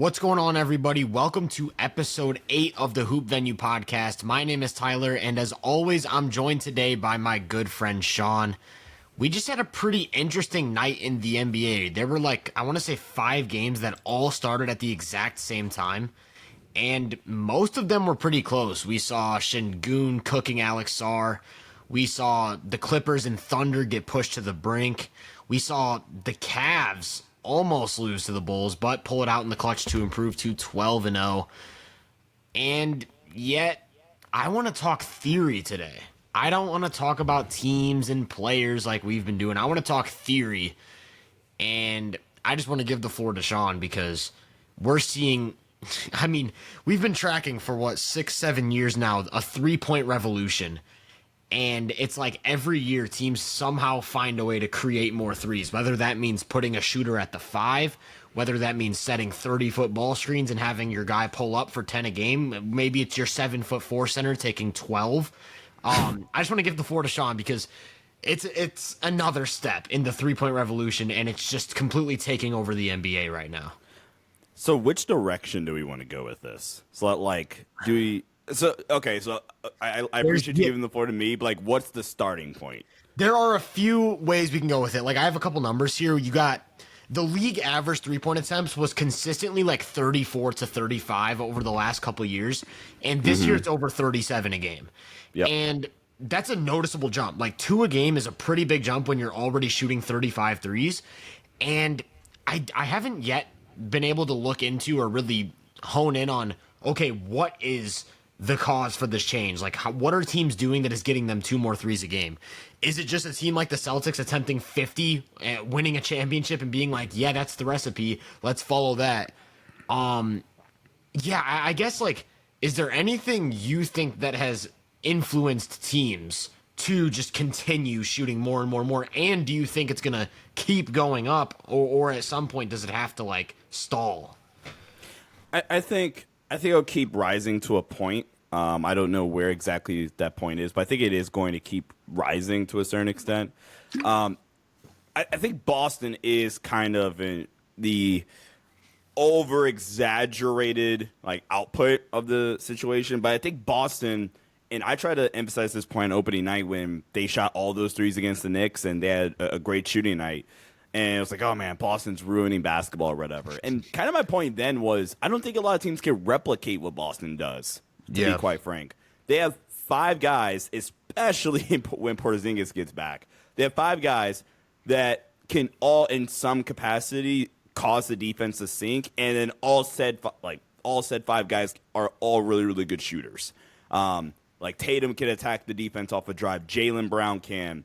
What's going on, everybody? Welcome to episode 8 of the Hoop Venue podcast. My name is Tyler, and as always, I'm joined today by my good friend Sean. We just had a pretty interesting night in the NBA. There were I want to say 5 games that all started at the exact same time, and most of them were pretty close. We saw Şengün cooking Alex Sarr. We saw the Clippers and Thunder get pushed to the brink. We saw the Cavs almost lose to the Bulls, but pull it out in the clutch to improve to 12-0. And yet, I want to talk theory today. I don't want to talk about teams and players like we've been doing. I want to talk theory. And I just want to give the floor to Sean because we're seeing, we've been tracking for 6-7 years now, a 3-point revolution. And it's like every year teams somehow find a way to create more threes, whether that means putting a shooter at the 5, whether that means setting 30-foot ball screens and having your guy pull up for 10 a game. Maybe it's your 7'4" center taking 12. I just want to give the floor to Sean because it's another step in the 3-point revolution, and it's just completely taking over the NBA right now. So which direction do we want to go with this? So I appreciate you giving the floor to me, but what's the starting point? There are a few ways we can go with it. I have a couple numbers here. You got the league average 3-point attempts was consistently 34 to 35 over the last couple of years, and this year it's over 37 a game. Yep. And that's a noticeable jump. 2 a game is a pretty big jump when you're already shooting 35 threes, and I haven't yet been able to look into or really hone in on, okay, what is the cause for this change? What are teams doing that is getting them 2 more threes a game? Is it just a team like the Celtics attempting 50, winning a championship and being yeah, that's the recipe, let's follow that? I guess, is there anything you think that has influenced teams to just continue shooting more and more and more? And do you think it's going to keep going up, or at some point does it have to, stall? I think it'll keep rising to a point. I don't know where exactly that point is, but I think it is going to keep rising to a certain extent. I think Boston is kind of in the over-exaggerated output of the situation, but I think Boston, and I try to emphasize this point on opening night when they shot all those threes against the Knicks and they had a great shooting night. And it was oh, man, Boston's ruining basketball or whatever. And kind of my point then was I don't think a lot of teams can replicate what Boston does, to be quite frank. They have 5 guys, especially when Porzingis gets back. They have 5 guys that can all, in some capacity, cause the defense to sink. And then all said 5 guys are all really, really good shooters. Tatum can attack the defense off a drive. Jaylen Brown can.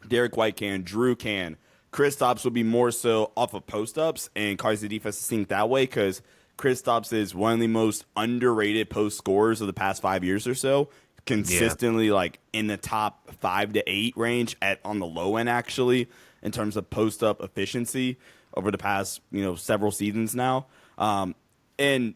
Derek White can. Drew can. Kristaps would be more so off of post-ups and cause the defense to sink that way because Kristaps is one of the most underrated post scorers of the past 5 years or so, consistently in the top 5 to 8 range on the low end actually in terms of post-up efficiency over the past several seasons now. And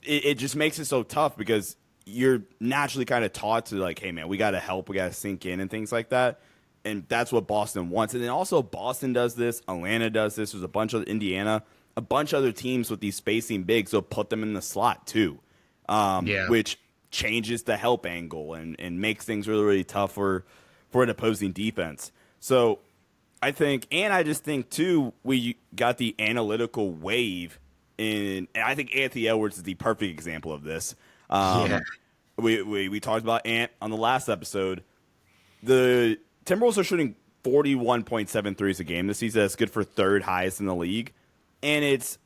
it just makes it so tough because you're naturally kind of taught to hey man, we got to help, we got to sink in and things like that. And that's what Boston wants. And then also Boston does this. Atlanta does this. There's a bunch of Indiana, a bunch of other teams with these spacing bigs. They'll put them in the slot too, which changes the help angle and makes things really, really tough for an opposing defense. So I just think too, we got the analytical wave and I think Anthony Edwards is the perfect example of this. We talked about Ant on the last episode. The Timberwolves are shooting 41.7 threes a game this season. That's good for 3rd highest in the league. And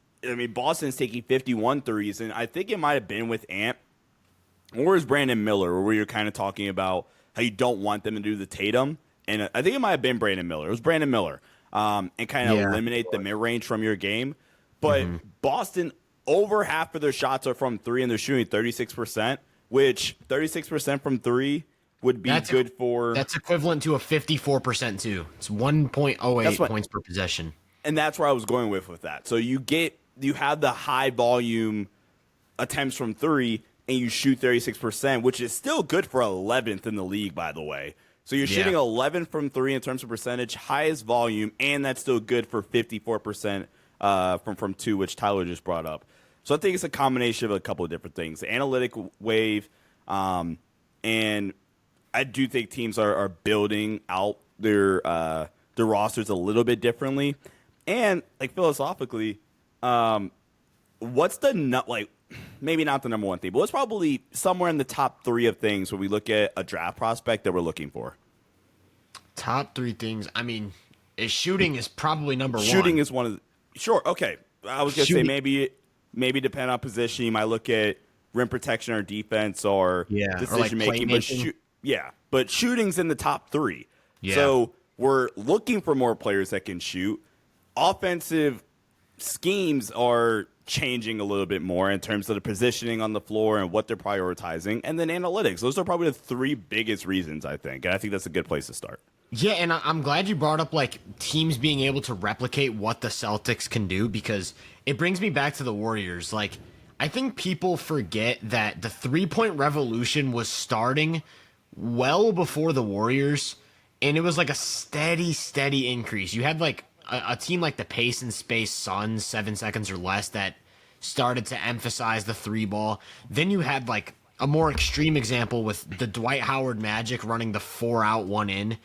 Boston's taking 51 threes, and I think it might have been with Ant or is Brandon Miller, where you're kind of talking about how you don't want them to do the Tatum. And I think it might have been Brandon Miller. It was Brandon Miller. And kind of eliminate the mid-range from your game. But Boston, over half of their shots are from 3, and they're shooting 36%, which 36% from 3 would be good for... That's equivalent to a 54% too. It's 1.08 points per possession. And that's where I was going with that. So you have the high volume attempts from 3, and you shoot 36%, which is still good for 11th in the league, by the way. So you're shooting 11 from 3 in terms of percentage, highest volume, and that's still good for 54% from 2, which Tyler just brought up. So I think it's a combination of a couple of different things. The analytic wave, and I do think teams are building out their rosters a little bit differently. And like philosophically, what's maybe not the number one thing, but what's probably somewhere in the top 3 of things when we look at a draft prospect that we're looking for? Top 3 things. I mean, shooting is probably number one. Shooting is one of the, sure. Okay. I was going to say maybe depending on position, you might look at rim protection or defense or decision making. But shooting's in the top 3. Yeah. So we're looking for more players that can shoot. Offensive schemes are changing a little bit more in terms of the positioning on the floor and what they're prioritizing. And then analytics. Those are probably the 3 biggest reasons, I think. And I think that's a good place to start. Yeah, and I'm glad you brought up like teams being able to replicate what the Celtics can do, because it brings me back to the Warriors. Like, I think people forget that the 3-point revolution was starting well before the Warriors, and it was like a steady increase. You had like a team like the Pace and Space Suns, 7 seconds or less, that started to emphasize the 3-ball. Then you had like a more extreme example with the Dwight Howard Magic running the 4-out, 1-in.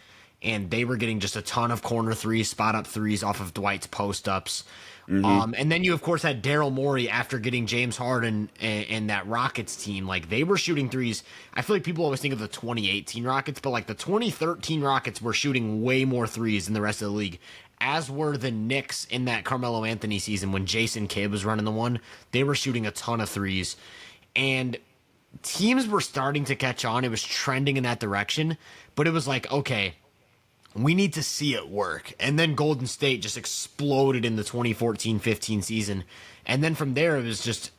And they were getting just a ton of corner threes, spot up threes off of Dwight's post ups. Mm-hmm. And then you, of course, had Daryl Morey after getting James Harden and that Rockets team. Like, they were shooting threes. I feel like people always think of the 2018 Rockets, but like the 2013 Rockets were shooting way more threes than the rest of the league, as were the Knicks in that Carmelo Anthony season when Jason Kidd was running the one. They were shooting a ton of threes. And teams were starting to catch on. It was trending in that direction. But it was like, okay, we need to see it work. And then Golden State just exploded in the 2014-15 season. And then from there, it was just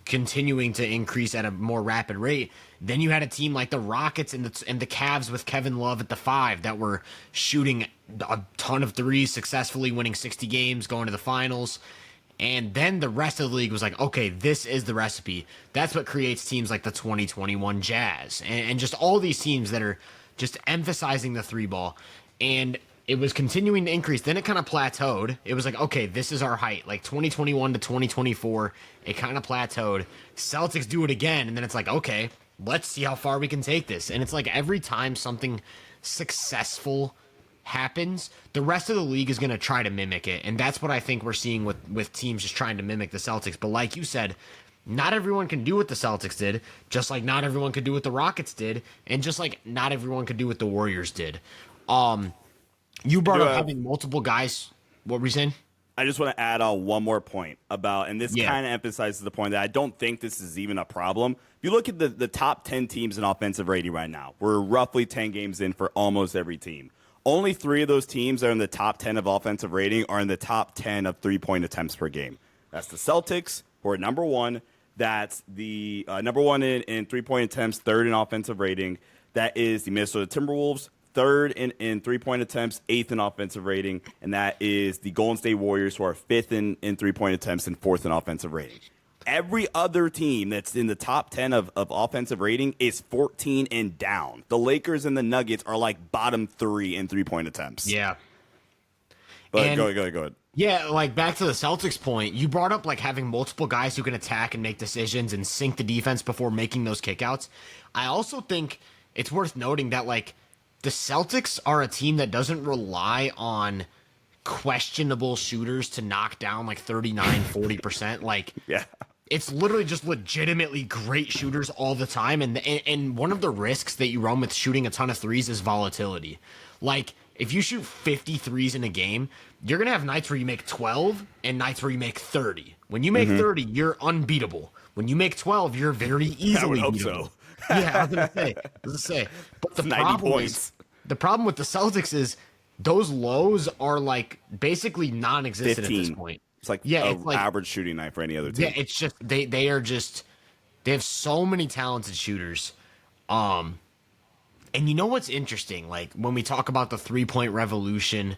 continuing to increase at a more rapid rate. Then you had a team like the Rockets and the Cavs with Kevin Love at the 5 that were shooting a ton of threes, successfully winning 60 games, going to the finals. And then the rest of the league was like, okay, this is the recipe. That's what creates teams like the 2021 Jazz and just all these teams that are just emphasizing the 3-ball. And it was continuing to increase. Then it kind of plateaued. It was like, okay, this is our height. Like 2021 to 2024, it kind of plateaued. Celtics do it again, and then it's like, okay, let's see how far we can take this. And it's like every time something successful happens, the rest of the league is going to try to mimic it. And that's what I think we're seeing with teams just trying to mimic the Celtics. But like you said, not everyone can do what the Celtics did, just like not everyone could do what the Rockets did, and just like not everyone could do what the Warriors did. You brought up having multiple guys. What were you saying? I just want to add on one more point about, and this kind of emphasizes the point that I don't think this is even a problem. If you look at the top 10 teams in offensive rating right now, we're roughly 10 games in for almost every team. Only 3 of those teams that are in the top 10 of offensive rating are in the top 10 of 3-point attempts per game. That's the Celtics, who are number 1. That's the number 1 in 3-point attempts, 3rd in offensive rating. That is the Minnesota Timberwolves, 3rd in 3-point attempts, 8th in offensive rating. And that is the Golden State Warriors, who are 5th in 3-point attempts and 4th in offensive rating. Every other team that's in the top 10 of offensive rating is 14 and down. The Lakers and the Nuggets are like bottom 3 in 3-point attempts. Yeah. But go ahead. Yeah, like back to the Celtics point, you brought up like having multiple guys who can attack and make decisions and sink the defense before making those kickouts. I also think it's worth noting that like the Celtics are a team that doesn't rely on questionable shooters to knock down like 39-40%. Like, yeah. It's literally just legitimately great shooters all the time. And one of the risks that you run with shooting a ton of threes is volatility. Like, if you shoot 50 threes in a game, you're going to have nights where you make 12 and nights where you make 30. When you make 30, you're unbeatable. When you make 12, you're very easily beatable. So. Yeah, I was going to say. But the problem with the Celtics is those lows are like basically non-existent 15. At this point. It's like it's like average shooting night for any other team. Yeah, it's just they have so many talented shooters. And you know what's interesting? Like when we talk about the 3-point revolution,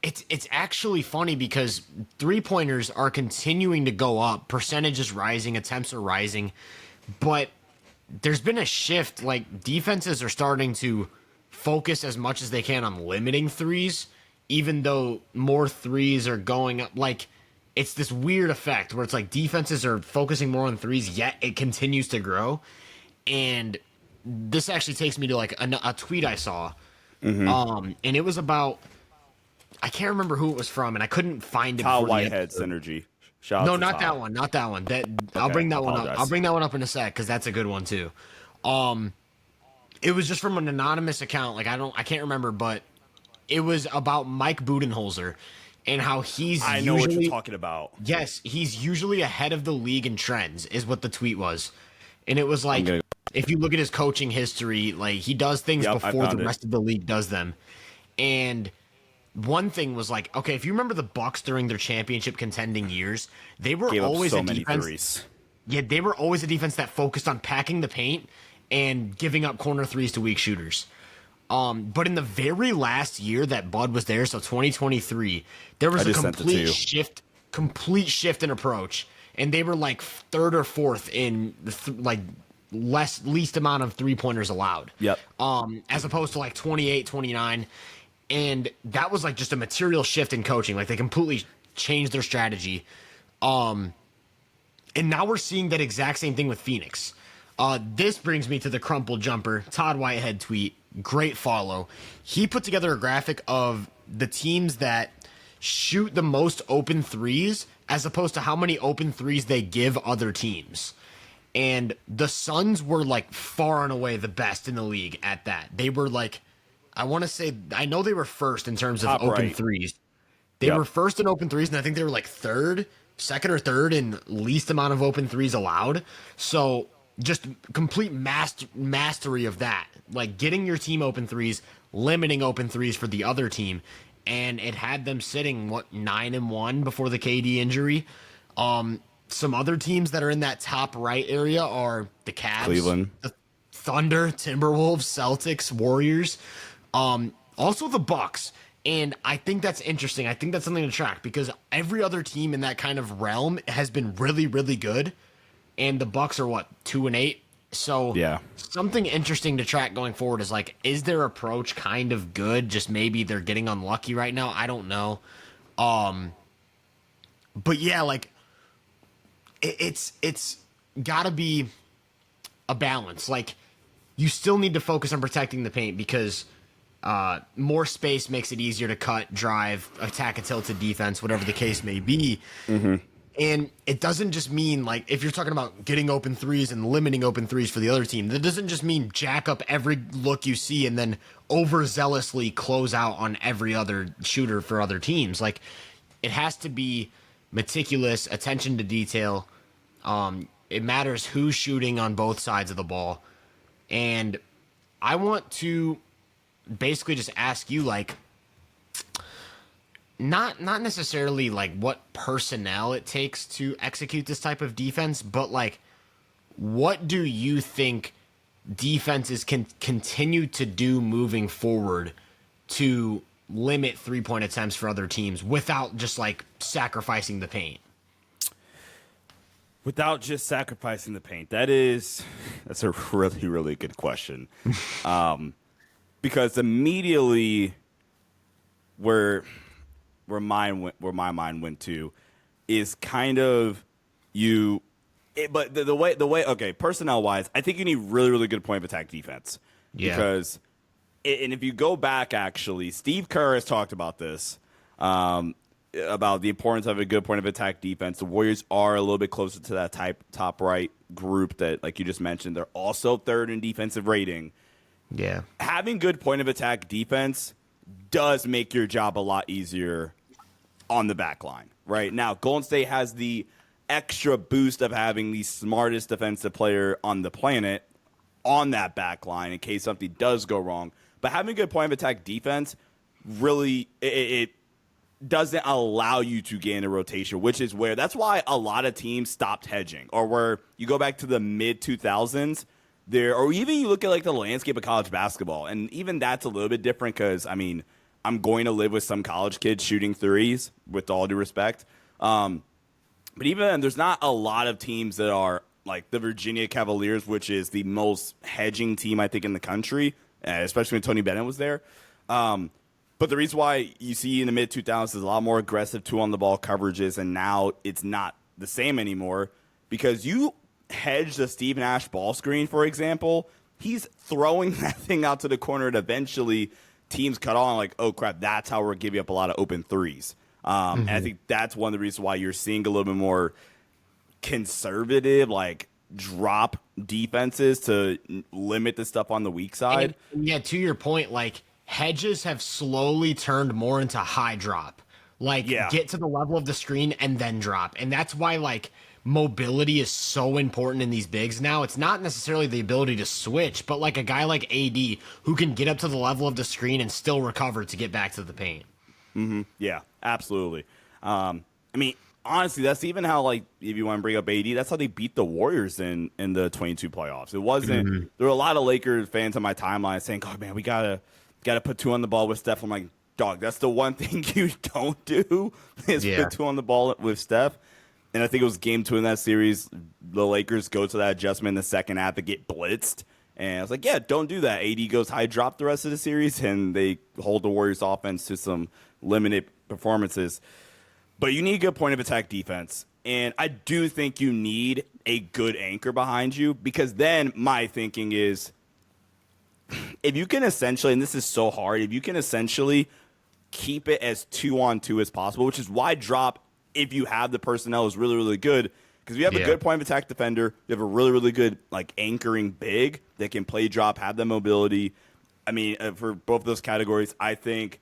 it's actually funny because 3-pointers are continuing to go up, percentages rising, attempts are rising, but there's been a shift. Like defenses are starting to focus as much as they can on limiting threes. Even though more threes are going up, like it's this weird effect where it's like defenses are focusing more on threes, yet it continues to grow. And this actually takes me to like a tweet I saw. And it was about, I can't remember who it was from, and I couldn't find it. Kyle Before the Whitehead episode. synergy. Shout out No, to not Kyle. that one. Not that one. That I'll Okay, bring that one up. apologize. I'll bring that one up in a sec because that's a good one too. It was just from an anonymous account. Like I can't remember, but it was about Mike Budenholzer and how he's. I know what usually, you're talking about. Yes, he's usually ahead of the league in trends, is what the tweet was, and it was like if you look at his coaching history, like he does things Yep, I before the found it. rest of the league does them, and one thing was like, okay, if you remember the Bucks during their championship contending years, they were Gave up always so a many defense. threes. Yeah, they were always a defense that focused on packing the paint and giving up corner threes to weak shooters. But in the very last year that Bud was there, so 2023, there was I a just sent it to you. complete shift in approach, and they were like third or fourth in the least amount of 3-pointers allowed. Yep. As opposed to like 28, 29. And that was like just a material shift in coaching. Like they completely changed their strategy. And now we're seeing that exact same thing with Phoenix. This brings me to the crumpled jumper, Todd Whitehead tweet. Great follow. He put together a graphic of the teams that shoot the most open threes as opposed to how many open threes they give other teams. And the Suns were like far and away the best in the league at that. They were like, I want to say, I know they were first in terms of Top open right. threes. They Yep. were first in open threes, and I think they were like second or third in least amount of open threes allowed. So just complete mastery of that. Like getting your team open threes, limiting open threes for the other team. And it had them sitting, 9-1 before the KD injury. Some other teams that are in that top right area are the Cavs, Cleveland. the Thunder, Timberwolves, Celtics, Warriors. Also the Bucks. And I think that's interesting. I think that's something to track because every other team in that kind of realm has been really, really good. And the Bucks are 2-8. So Yeah. something interesting to track going forward is like, is their approach kind of good? Just maybe they're getting unlucky right now. I don't know. But yeah, like it's gotta be a balance. Like you still need to focus on protecting the paint because more space makes it easier to cut, drive, attack a tilted defense, whatever the case may be. And it doesn't just mean like if you're talking about getting open threes and limiting open threes for the other team, that doesn't just mean jack up every look you see and then overzealously close out on every other shooter for other teams. Like it has to be meticulous, attention to detail. It matters who's shooting on both sides of the ball. And I want to basically just ask you, like, not necessarily like what personnel it takes to execute this type of defense, but like what do you think defenses can continue to do moving forward to limit 3-point attempts for other teams without just like sacrificing the paint? Without just sacrificing the paint, that's a really, really good question. Because immediately where my mind went to is kind of but the way okay, personnel wise, I think you need really, really good point of attack defense. Yeah. Because and if you go back, actually, Steve Kerr has talked about this. About the importance of a good point of attack defense. The Warriors are a little bit closer to that top right group that, like you just mentioned, they're also third in defensive rating. Yeah. Having good point of attack defense does make your job a lot easier on the back line. Right now, Golden State has the extra boost of having the smartest defensive player on the planet on that back line in case something does go wrong. But having good point of attack defense really it doesn't allow you to gain a rotation, which is that's why a lot of teams stopped hedging, or where you go back to the mid 2000s there, or even you look at like the landscape of college basketball, and even that's a little bit different because I mean I'm going to live with some college kids shooting threes, with all due respect, but even then, there's not a lot of teams that are like the Virginia Cavaliers, which is the most hedging team I think in the country, especially when Tony Bennett was there. But the reason why you see in the mid 2000s is a lot more aggressive two on the ball coverages, and now it's not the same anymore because you hedge the Steve Nash ball screen, for example. He's throwing that thing out to the corner, and eventually teams cut on like, oh crap, that's how we're giving up a lot of open threes. And I think that's one of the reasons why you're seeing a little bit more conservative, like drop defenses to limit the stuff on the weak side. And yeah, to your point, like hedges have slowly turned more into high drop. Like get to the level of the screen and then drop. And that's why like mobility is so important in these bigs now. It's not necessarily the ability to switch, but like a guy like AD who can get up to the level of the screen and still recover to get back to the paint. Yeah, absolutely. I mean, honestly, that's even how, like, if you want to bring up AD, that's how they beat the Warriors in the 22 playoffs. It wasn't there were a lot of Lakers fans on my timeline saying, oh man, we gotta put two on the ball with Steph. I'm like, dog, that's the one thing you don't do is put two on the ball with Steph. And I think it was game 2 in that series. The Lakers go to that adjustment in the second half to get blitzed. And I was like, yeah, don't do that. AD goes high drop the rest of the series, and they hold the Warriors offense to some limited performances. But you need good point of attack defense. And I do think you need a good anchor behind you, because then my thinking is if you can essentially, and this is so hard, if you can essentially keep it as 2-on-2 as possible, which is why drop, if you have the personnel, is really, really good. Because if you have a good point of attack defender, you have a really, really good like anchoring big that can play drop, have the mobility. I mean, for both of those categories, I think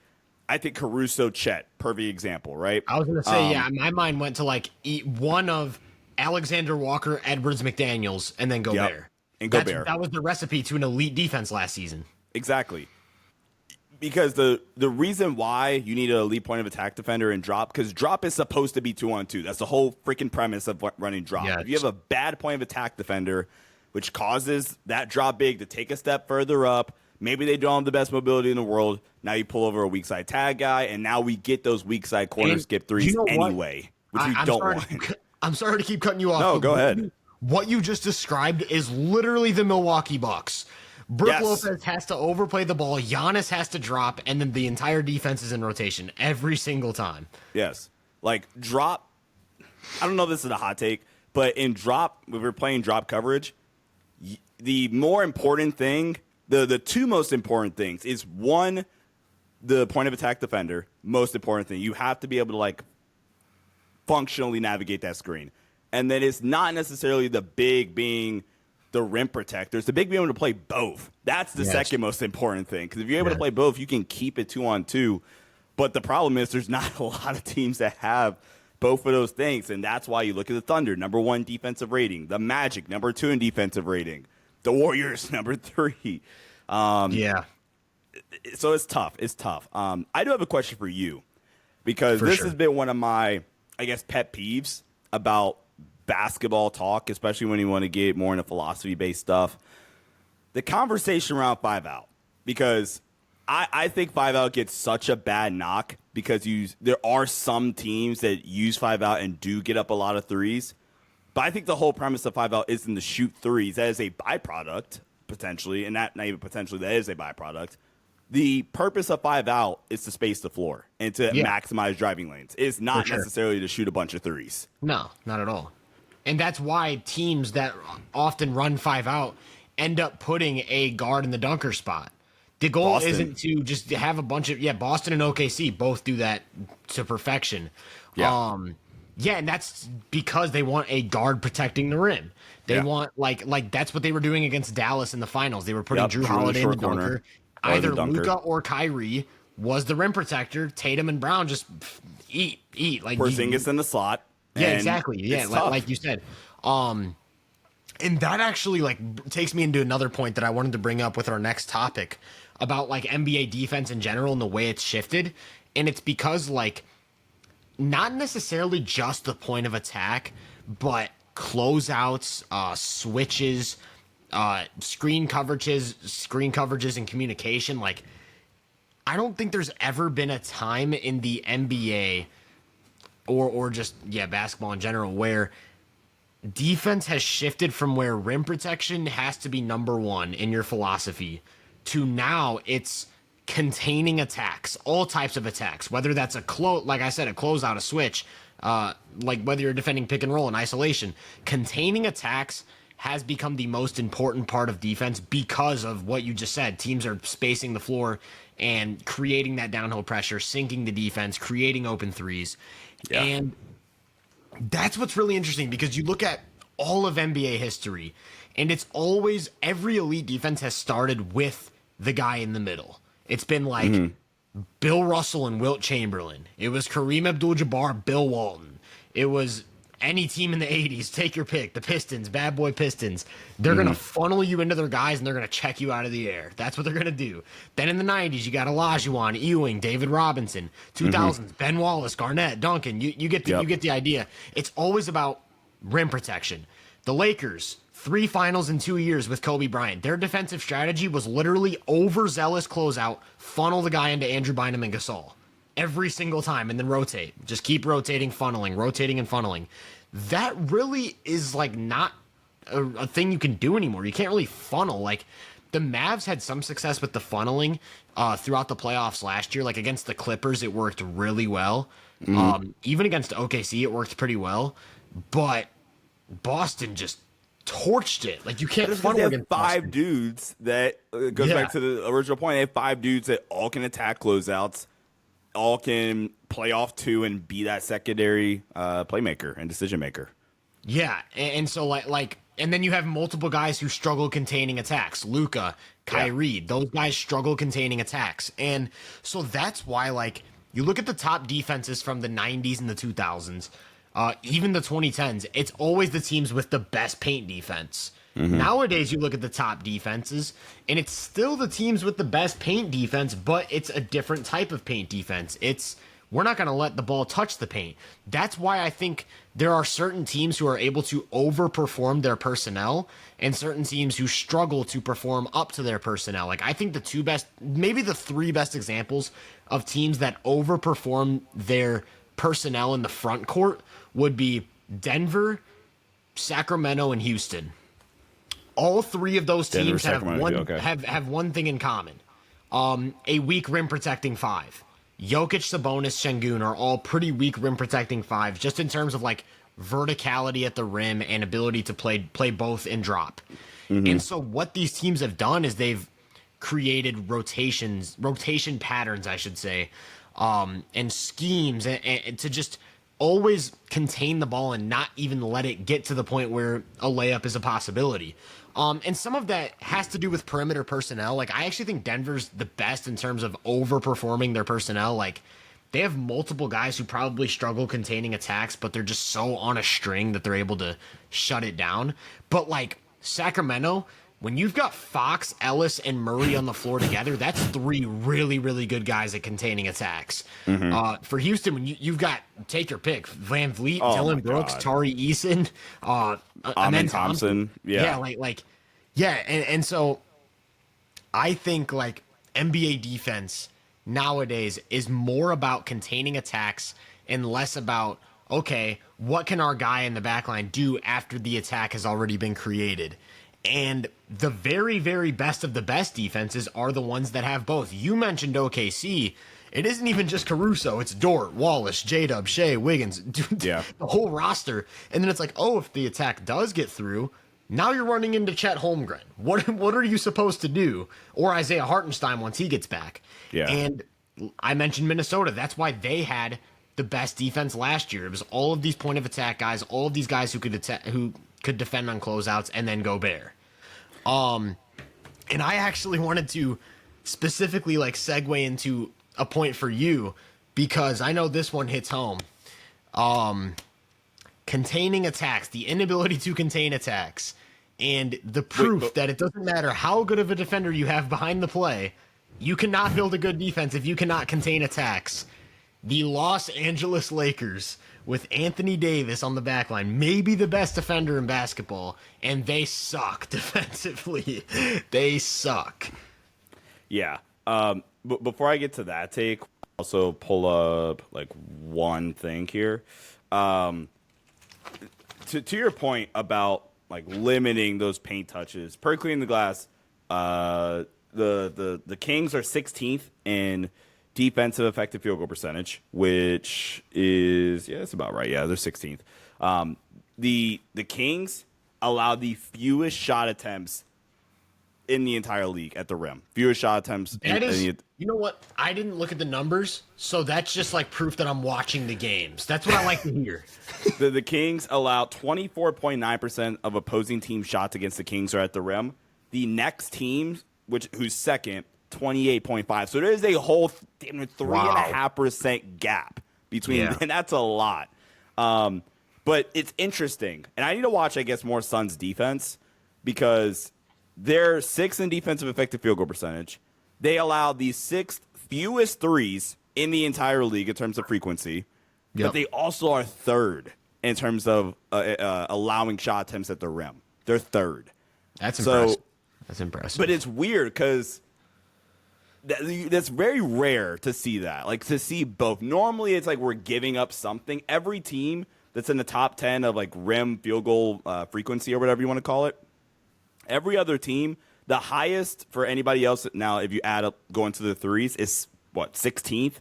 Caruso, Chet, perfect example, right? I was going to say, my mind went to like one of Alexander Walker, Edwards, McDaniels, and then Gobert. And Gobert. That was the recipe to an elite defense last season. Exactly. Because the reason why you need an elite point of attack defender and drop, because drop is supposed to be 2-on-2. That's the whole freaking premise of running drop. Yeah, if you have a bad point of attack defender, which causes that drop big to take a step further up, maybe they don't have the best mobility in the world. Now you pull over a weak side tag guy, and now we get those weak side corner skip threes anyway, which we don't want. I'm sorry to keep cutting you off. No, go ahead. What you just described is literally the Milwaukee Bucks. Brook Lopez has to overplay the ball, Giannis has to drop, and then the entire defense is in rotation every single time. Yes. Like, drop, I don't know if this is a hot take, but in drop, when we're playing drop coverage, the more important thing, the two most important things is, one, the point of attack defender, most important thing. You have to be able to, like, functionally navigate that screen. And then it's not necessarily the big being the rim protector. It's the big being able to play both. That's the second most important thing. Because if you're able to play both, you can keep it 2-on-2. But the problem is there's not a lot of teams that have both of those things. And that's why you look at the Thunder, number 1 defensive rating. The Magic, number 2 in defensive rating. The Warriors, number 3. So it's tough. It's tough. I do have a question for you. Because this has been one of my, I guess, pet peeves about basketball talk, especially when you want to get more into philosophy-based stuff. The conversation around 5-out, because I think 5-out gets such a bad knock because there are some teams that use 5-out and do get up a lot of threes. But I think the whole premise of 5-out isn't to shoot threes. That is a byproduct, potentially, and not even potentially, that is a byproduct. The purpose of 5-out is to space the floor and to maximize driving lanes. It's not necessarily to shoot a bunch of threes. No, not at all. And that's why teams that often run 5-out end up putting a guard in the dunker spot. The goal isn't to just have a bunch of Boston and OKC both do that to perfection. And that's because they want a guard protecting the rim. They want like that's what they were doing against Dallas in the finals. They were putting Drew Holiday in the dunker. Either Luka or Kyrie was the rim protector. Tatum and Brown just eat like Porzingis in the slot. Yeah, exactly. Yeah, like you said. And that actually like takes me into another point that I wanted to bring up with our next topic about like NBA defense in general and the way it's shifted. And it's because like not necessarily just the point of attack, but closeouts, switches, screen coverages and communication. Like I don't think there's ever been a time in the NBA or just basketball in general where defense has shifted from where rim protection has to be number 1 in your philosophy to now it's containing attacks, all types of attacks, whether that's like I said, a closeout, a switch, like whether you're defending pick and roll in isolation, containing attacks has become the most important part of defense because of what you just said. Teams are spacing the floor and creating that downhill pressure, sinking the defense, creating open threes. Yeah. And that's what's really interesting because you look at all of NBA history, and it's always every elite defense has started with the guy in the middle. It's been like Bill Russell and Wilt Chamberlain. It was Kareem Abdul-Jabbar, Bill Walton. It was any team in the 80s, take your pick, the Pistons, bad boy Pistons. They're going to funnel you into their guys, and they're going to check you out of the air. That's what they're going to do. Then in the 90s, you got Olajuwon, Ewing, David Robinson. 2000s, Ben Wallace, Garnett, Duncan. You get the idea. It's always about rim protection. The Lakers, 3 finals in 2 years with Kobe Bryant. Their defensive strategy was literally overzealous closeout, funnel the guy into Andrew Bynum and Gasol every single time, and then rotate. Just keep rotating, funneling, rotating and funneling. That really is like not a thing you can do anymore. You can't really funnel. Like the Mavs had some success with the funneling throughout the playoffs last year. Like against the Clippers, it worked really well. Even against OKC, it worked pretty well. But Boston just torched it. Like you can't funnel against five Boston. dudes that goes back to the original point. They have 5 dudes that all can attack closeouts, all can play off 2 and be that secondary playmaker and decision maker. Yeah, and so like, and then you have multiple guys who struggle containing attacks. Luka, Kyrie, those guys struggle containing attacks, and so that's why like you look at the top defenses from the 90s and the 2000s, even the 2010s. It's always the teams with the best paint defense. Nowadays, you look at the top defenses, and it's still the teams with the best paint defense, but it's a different type of paint defense. We're not going to let the ball touch the paint. That's why I think there are certain teams who are able to overperform their personnel and certain teams who struggle to perform up to their personnel. Like I think the 2 best, maybe the 3 best examples of teams that overperform their personnel in the front court would be Denver, Sacramento, and Houston. All 3 of those teams have one thing in common. A weak rim protecting 5. Jokic, Sabonis, Şengün are all pretty weak rim protecting 5s, just in terms of like verticality at the rim and ability to play both and drop. And so what these teams have done is they've created rotation patterns, I should say, and schemes and to just always contain the ball and not even let it get to the point where a layup is a possibility. And some of that has to do with perimeter personnel. Like, I actually think Denver's the best in terms of overperforming their personnel. Like, they have multiple guys who probably struggle containing attacks, but they're just so on a string that they're able to shut it down. But, like, Sacramento, when you've got Fox, Ellis, and Murray on the floor together, that's 3 really, really good guys at containing attacks. For Houston, when you've got, take your pick, Van Vliet, Dylan Brooks, Tari Eason, Amen Thompson. And so I think like NBA defense nowadays is more about containing attacks and less about, okay, what can our guy in the backline do after the attack has already been created? And the very, very best of the best defenses are the ones that have both. You mentioned OKC. It isn't even just Caruso. It's Dort, Wallace, J-Dub, Shea, Wiggins, the whole roster. And then it's like, oh, if the attack does get through, now you're running into Chet Holmgren. What are you supposed to do? Or Isaiah Hartenstein once he gets back. Yeah. And I mentioned Minnesota. That's why they had the best defense last year. It was all of these point of attack guys, all of these guys who could defend on closeouts, and then Gobert. And I actually wanted to specifically like segue into a point for you because I know this one hits home. Containing attacks, the inability to contain attacks, and the proof that it doesn't matter how good of a defender you have behind the play, you cannot build a good defense if you cannot contain attacks. The Los Angeles Lakers with Anthony Davis on the backline, maybe the best defender in basketball, and they suck defensively. They suck. Yeah. But before I get to that take, also pull up like one thing here. To your point about like limiting those paint touches, per cleaning the glass, the Kings are 16th in defensive effective field goal percentage, which is that's about right. Yeah, they're 16th. The Kings allow the fewest shot attempts in the entire league at the rim. Fewest shot attempts. You know what? I didn't look at the numbers, so that's just like proof that I'm watching the games. That's what I like to hear. The Kings allow 24.9% of opposing team shots against the Kings are at the rim. The next team, who's second, 28.5. So there's a whole 3.5% gap between, and that's a lot. But it's interesting, and I need to watch, I guess, more Suns defense because they're sixth in defensive effective field goal percentage. They allow the sixth fewest threes in the entire league in terms of frequency, but they also are third in terms of allowing shot attempts at the rim. They're third. That's impressive. That's impressive. But it's weird because that's very rare to see that. Like, to see both. Normally, it's like we're giving up something. Every team that's in the top 10 of, like, rim field goal frequency or whatever you want to call it, every other team, the highest for anybody else now, if you add up going to the threes, is, 16th?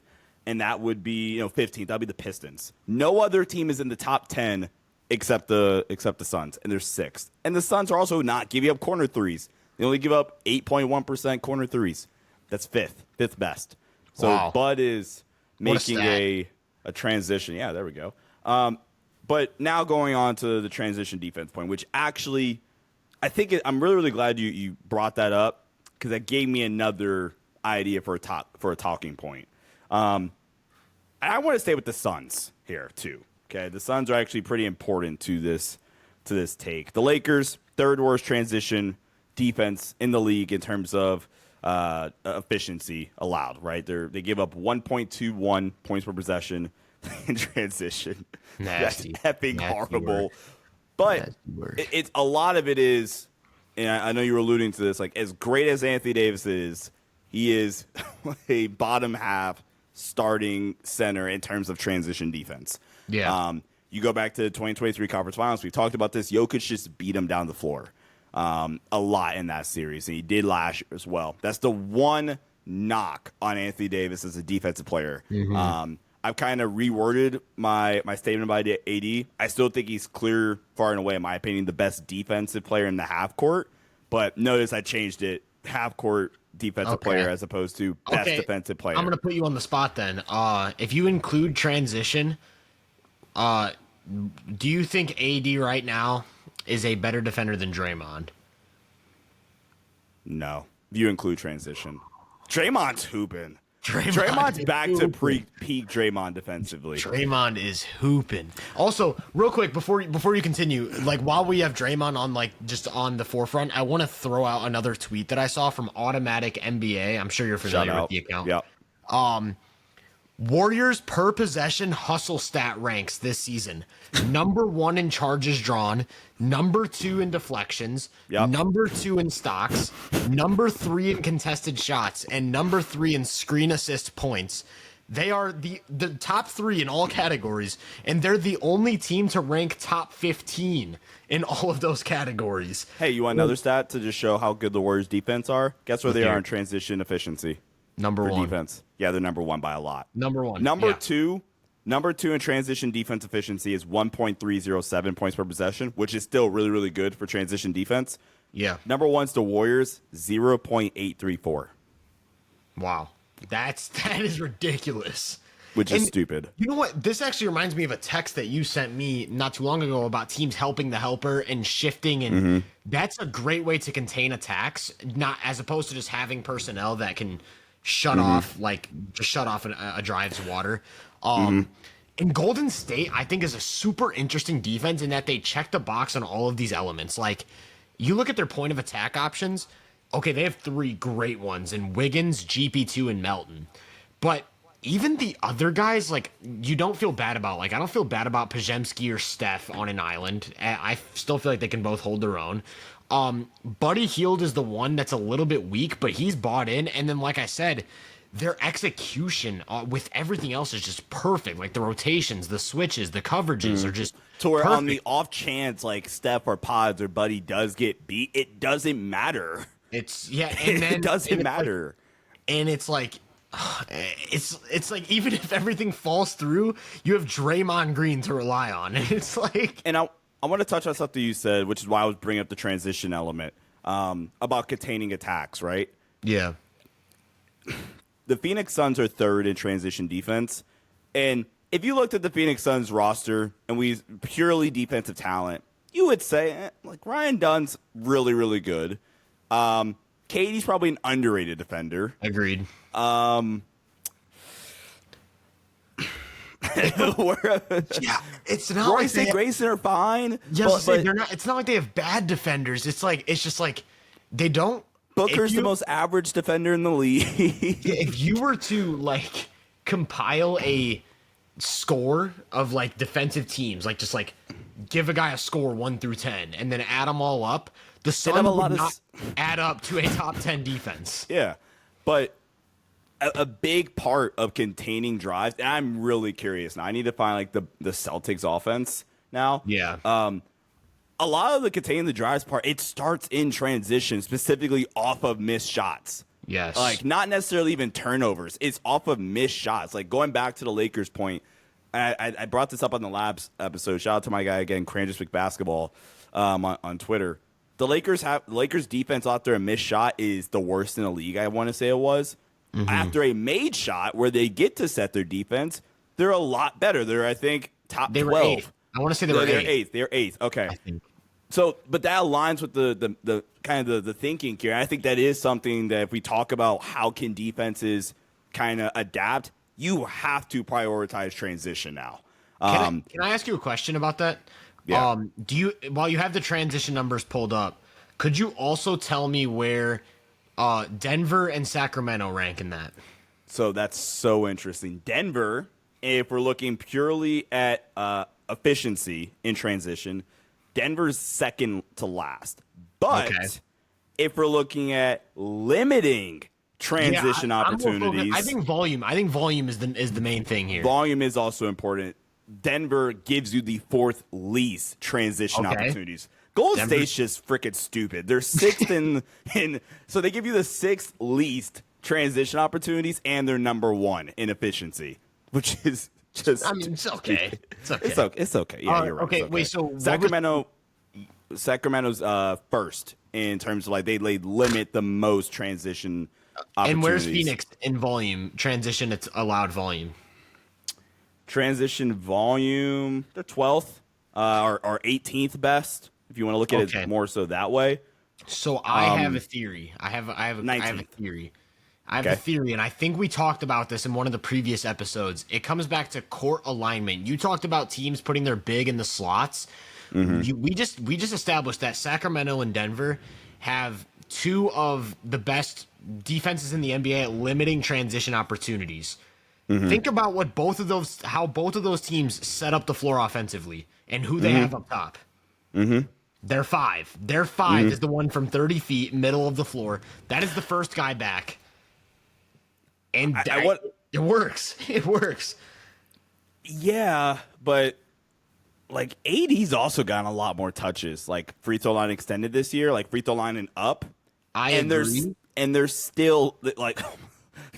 And that would be, 15th. That would be the Pistons. No other team is in the top 10 except the Suns, and they're sixth. And the Suns are also not giving up corner threes. They only give up 8.1% corner threes. That's fifth best. So Bud is making a transition. Yeah, there we go. But now going on to the transition defense point, which actually I think I'm really, really glad you brought that up because that gave me another idea for a talking point. I want to stay with the Suns here too. Okay, the Suns are actually pretty important to this take. The Lakers, third worst transition defense in the league in terms of efficiency allowed. Right, they give up 1.21 points per possession in transition. Nasty. That's epic, horrible. But it's a lot of it is, and I know you were alluding to this. Like, as great as Anthony Davis is, he is a bottom half starting center in terms of transition defense. Yeah. You go back to the 2023 conference finals. We talked about this. Jokic just beat him down the floor a lot in that series, and he did last year as well. That's the one knock on Anthony Davis as a defensive player. Mm-hmm. I've kind of reworded my statement about AD. I still think he's clear, far and away, in my opinion, the best defensive player in the half court. But notice I changed it, half court defensive player as opposed to best defensive player. I'm going to put you on the spot then. If you include transition, do you think AD right now is a better defender than Draymond? No. If you include transition. Draymond's hooping. Draymond's back to peak Draymond defensively. Draymond is hooping. Also, real quick before you continue, like while we have Draymond on just on the forefront, I want to throw out another tweet that I saw from Automatic NBA. I'm sure you're familiar with the account. Yep. Warriors per possession hustle stat ranks this season. Number 1 in charges drawn, number 2 in deflections, number 2 in stocks, number 3 in contested shots, and number 3 in screen assist points. They are the top 3 in all categories, and they're the only team to rank top 15 in all of those categories. Hey, you want another stat to just show how good the Warriors defense are? Guess where they are in transition efficiency? Number 1 defense. Yeah, they're number 1 by a lot. Number 1. Number two in transition defense efficiency is 1.307 points per possession, which is still really, really good for transition defense. Yeah. Number 1's the Warriors, 0.834. Wow. That is ridiculous. Which is stupid. You know what? This actually reminds me of a text that you sent me not too long ago about teams helping the helper and shifting, and that's a great way to contain attacks, not as opposed to just having personnel that can shut off a drive's water. And Golden State, I think, is a super interesting defense in that they check the box on all of these elements. Like, you look at their point of attack options. Okay, they have 3 great ones in Wiggins, GP2, and Melton. But even the other guys, like, you don't feel bad about. Like, I don't feel bad about Pajemski or Steph on an island. I still feel like they can both hold their own. Buddy Hield is the one that's a little bit weak, but he's bought in. And then, like I said, their execution with everything else is just perfect. Like the rotations, the switches, the coverages are just to where perfect. On the off chance, like Steph or Pods or Buddy does get beat, it doesn't matter. It's and then It doesn't and matter. it's like it's like even if everything falls through, you have Draymond Green to rely on. And it's like And I want to touch on something you said, which is why I was bringing up the transition element about containing attacks, right? yeah. The Phoenix Suns are third in transition defense. And if you looked at the Phoenix Suns roster and we purely defensive talent, you would say, like, Ryan Dunn's really, really good. Katie's probably an underrated defender. Agreed. Yeah, it's not Royce and Grayson are fine. Yes, but they're not. It's not like they have bad defenders. It's just like they don't. Booker's the most average defender in the league. If you were to like compile a score of like defensive teams, like just like give a guy a score 1 through 10, and then add them all up, the Suns would not add up to a top 10 defense. Yeah, but a big part of containing drives, and I'm really curious now. I need to find like the Celtics offense now. Yeah. A lot of the containing the drives part, it starts in transition, specifically off of missed shots. Yes. Like not necessarily even turnovers. It's off of missed shots. Like going back to the Lakers point, I brought this up on the Labs episode. Shout out to my guy again, Cranderswick Basketball, on Twitter. The Lakers defense after a missed shot is the worst in the league. I want to say it was. Mm-hmm. After a made shot where they get to set their defense, they're a lot better. They're, I think, top 12. They were eighth. I want to say they're eighth. They're eighth. Okay. So, but that aligns with the kind of the thinking here. I think that is something that if we talk about how can defenses kind of adapt, you have to prioritize transition now. Can I ask you a question about that? Yeah. Do you, while you have the transition numbers pulled up, could you also tell me where Denver and Sacramento rank in that? So that's so interesting. Denver, if we're looking purely at efficiency in transition, Denver's second to last. But if we're looking at limiting transition opportunities, I think volume. I think volume is the main thing here. Volume is also important. Denver gives you the fourth least transition opportunities. Golden State's just freaking stupid. They're sixth in so they give you the sixth least transition opportunities, and they're number one in efficiency, which is just. I mean, it's okay. It's okay. It's okay. Yeah, you're right. Okay, okay. wait. So Sacramento's first in terms of like they limit the most transition opportunities. And where's Phoenix in volume? Transition, it's allowed volume. Transition volume, they're 12th or 18th best. If you want to look at it more so that way. So I have a theory. I have a theory. I have a theory, and I think we talked about this in one of the previous episodes. It comes back to court alignment. You talked about teams putting their big in the slots. Mm-hmm. We just established that Sacramento and Denver have two of the best defenses in the NBA at limiting transition opportunities. Mm-hmm. Think about how both of those teams set up the floor offensively and who they have up top. Mm-hmm. Their five is the one from 30 feet, middle of the floor. That is the first guy back. And it works. It works. Yeah, but like AD's also gotten a lot more touches, like free throw line extended this year, like free throw line and up. I agree. They're still like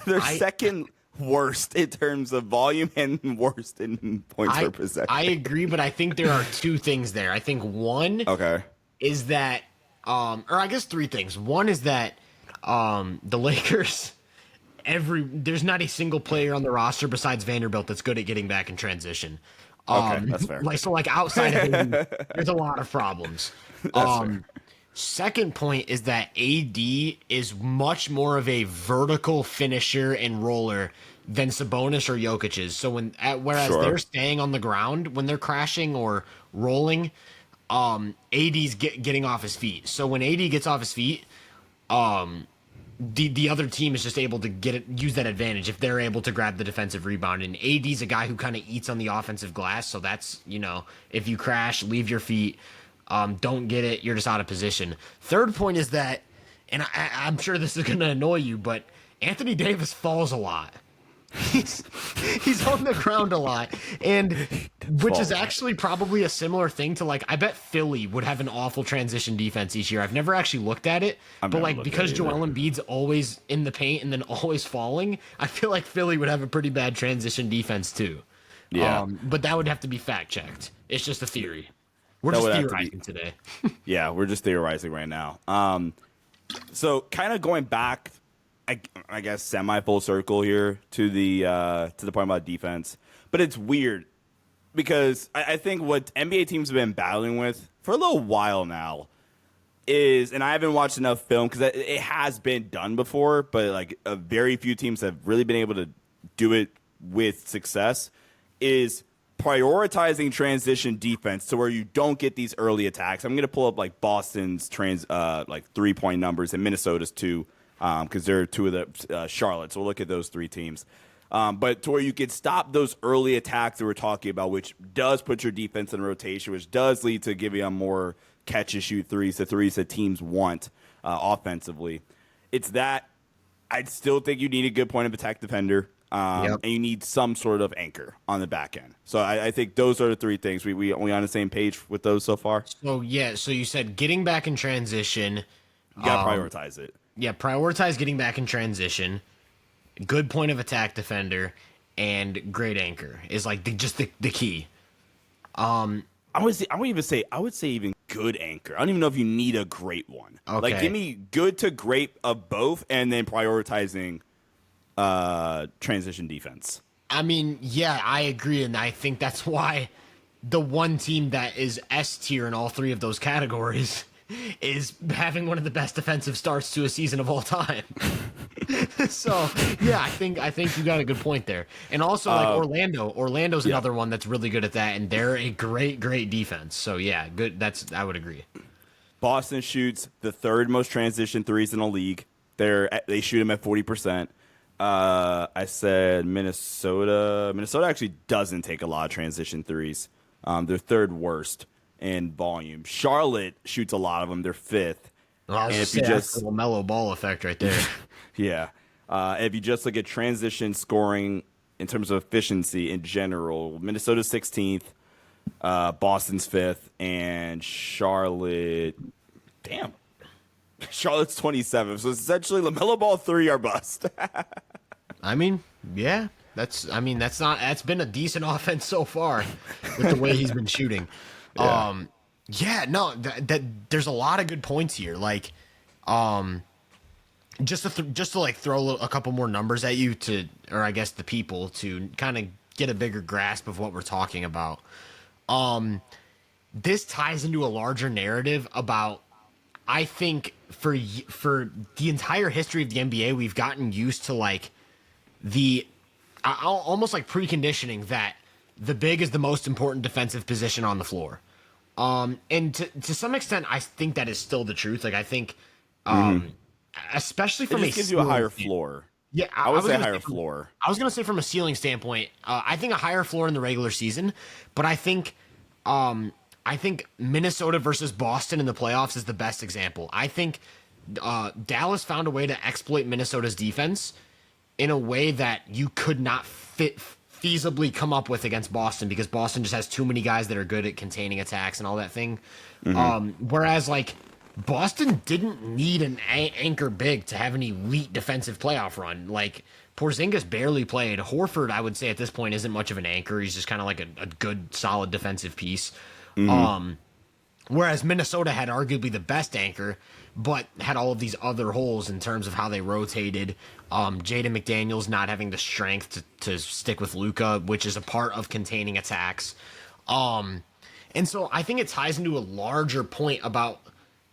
they're second worst in terms of volume and worst in points per possession. I agree, but I think there are two things there. I think one is that or I guess three things. One is that the Lakers there's not a single player on the roster besides Vanderbilt that's good at getting back in transition. That's fair. Like outside of him, there's a lot of problems. Second point is that AD is much more of a vertical finisher and roller than Sabonis or Jokic is. So whereas they're staying on the ground when they're crashing or rolling, AD's getting off his feet. So when AD gets off his feet, the other team is just able to use that advantage if they're able to grab the defensive rebound. And AD's a guy who kind of eats on the offensive glass. So that's, if you crash, leave your feet, don't get it, you're just out of position. Third point is that, and I'm sure this is going to annoy you, but Anthony Davis falls a lot. He's he's on the ground a lot, and which is Fall. actually probably a similar thing to like I bet Philly would have an awful transition defense each year. I've never actually looked at it, I've but never like looked at because it either. Joel Embiid's always in the paint and then always falling, I feel like Philly would have a pretty bad transition defense too. Yeah. But that would have to be fact checked. It's just a theory. We're That just would have to be- theorizing today. Yeah, we're just theorizing right now. So kind of going back, I guess semi full circle here to the point about defense, but it's weird because I think what NBA teams have been battling with for a little while now is, and I haven't watched enough film because it has been done before, but like very few teams have really been able to do it with success, is prioritizing transition defense to where you don't get these early attacks. I'm going to pull up like Boston's 3-point numbers and Minnesota's too, because they're two of the Charlotte. So we'll look at those three teams. But to where you can stop those early attacks that we're talking about, which does put your defense in rotation, which does lead to giving them more catch and shoot threes, the threes that teams want offensively. It's that I still think you need a good point of attack defender. And you need some sort of anchor on the back end. So I think those are the three things. We on the same page with those so far? So yeah, so you said getting back in transition. You got to prioritize it. Yeah, prioritize getting back in transition. Good point of attack defender and great anchor is like the key. I would say even good anchor. I don't even know if you need a great one. Okay. Like give me good to great of both, and then prioritizing transition defense. I mean, yeah, I agree, and I think that's why the one team that is S tier in all three of those categories is having one of the best defensive starts to a season of all time. So yeah, I think you got a good point there. And also like Orlando's another one that's really good at that, and they're a great defense. So yeah, good. I would agree. Boston shoots the third most transition threes in the league. They shoot them at 40%. I said Minnesota. Minnesota actually doesn't take a lot of transition threes. They're third worst in volume. Charlotte shoots a lot of them. They're fifth. Well, I was And just if you saying, just- that's a mellow ball effect right there. Yeah. If you just look at transition scoring in terms of efficiency in general, Minnesota's 16th, Boston's 5th, and Charlotte's 27th. So essentially, LaMelo Ball 3 are bust. I mean, yeah, that's been a decent offense so far with the way he's been shooting. There's a lot of good points here. Like, just to like throw a couple more numbers at you or I guess the people to kind of get a bigger grasp of what we're talking about. This ties into a larger narrative about, I think for the entire history of the NBA, we've gotten used to like almost like preconditioning that the big is the most important defensive position on the floor. And to some extent, I think that is still the truth. Like I think, especially It from just gives you a higher floor. Yeah, I would say gonna higher from- floor. I was gonna say from a ceiling standpoint, I think a higher floor in the regular season, but I think Minnesota versus Boston in the playoffs is the best example. I think Dallas found a way to exploit Minnesota's defense in a way that you could not feasibly come up with against Boston, because Boston just has too many guys that are good at containing attacks and all that thing. Whereas like Boston didn't need an anchor big to have an elite defensive playoff run. Like Porzingis barely played. Horford, I would say at this point, isn't much of an anchor. He's just kind of like a good, solid defensive piece. Whereas Minnesota had arguably the best anchor, but had all of these other holes in terms of how they rotated. Jaden McDaniels not having the strength to stick with Luka, which is a part of containing attacks. And so I think it ties into a larger point about